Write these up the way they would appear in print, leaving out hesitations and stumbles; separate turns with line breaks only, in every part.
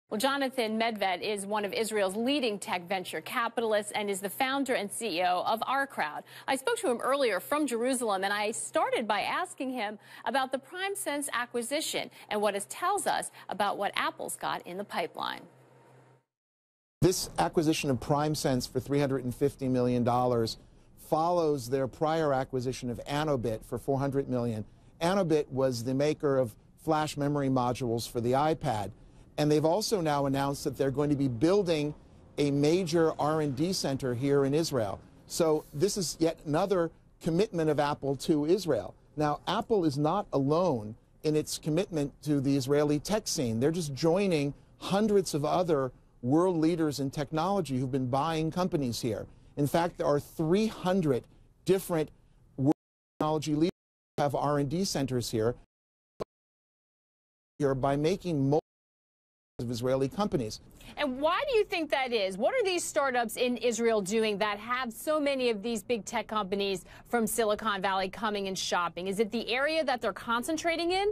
Well, Jonathan Medved is one of Israel's leading tech venture capitalists and is the founder and CEO of Our Crowd. I spoke to him earlier from Jerusalem, and I started by asking him about the PrimeSense acquisition and what it tells us about what Apple's got in the pipeline.
This acquisition of PrimeSense for $350 million follows their prior acquisition of Anobit for $400 million. Anobit was the maker of flash memory modules for the iPad. And they've also now announced that they're going to be building a major R&D center here in Israel. So this is yet another commitment of Apple to Israel. Now, Apple is not alone in its commitment to the Israeli tech scene. They're just joining hundreds of other world leaders in technology who've been buying companies here. In fact, there are 300 different world technology leaders who have R&D centers here by making multiple of Israeli companies.
And why do you think that is? What are these startups in Israel doing that have so many of these big tech companies from Silicon Valley coming and shopping? Is it the area that they're concentrating in?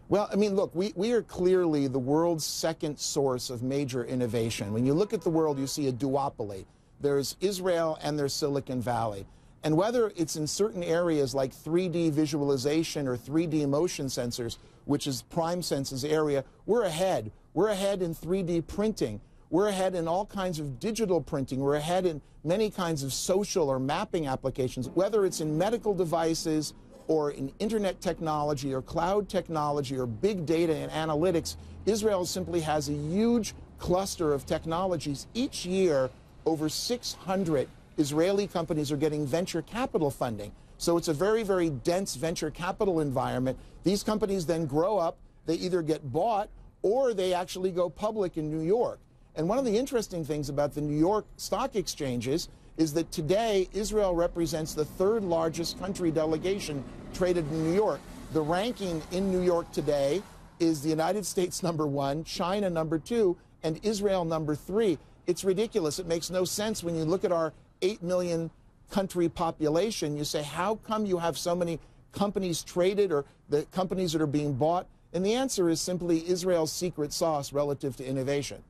Well, I mean, look, we are clearly the world's second source of major innovation. When you look at the world, you see a duopoly. There's Israel and there's Silicon Valley. And whether it's in certain areas like 3D visualization or 3D motion sensors, which is PrimeSense's area, we're ahead. We're ahead in 3D printing. We're ahead in all kinds of digital printing. We're ahead in many kinds of social or mapping applications, whether it's in medical devices or in internet technology or cloud technology or big data and analytics. Israel simply has a huge cluster of technologies. Each year, over 600 Israeli companies are getting venture capital funding. So it's a very, very dense venture capital environment. These companies then grow up, they either get bought or they actually go public in New York. And one of the interesting things about the New York stock exchanges is that today Israel represents the third largest country delegation traded in New York. The ranking in New York today is the United States #1, China #2, and Israel #3. It's ridiculous. It makes no sense when you look at our 8 million country population. You say, how come you have so many companies traded or the companies that are being bought? And the answer is simply Israel's secret sauce relative to innovation.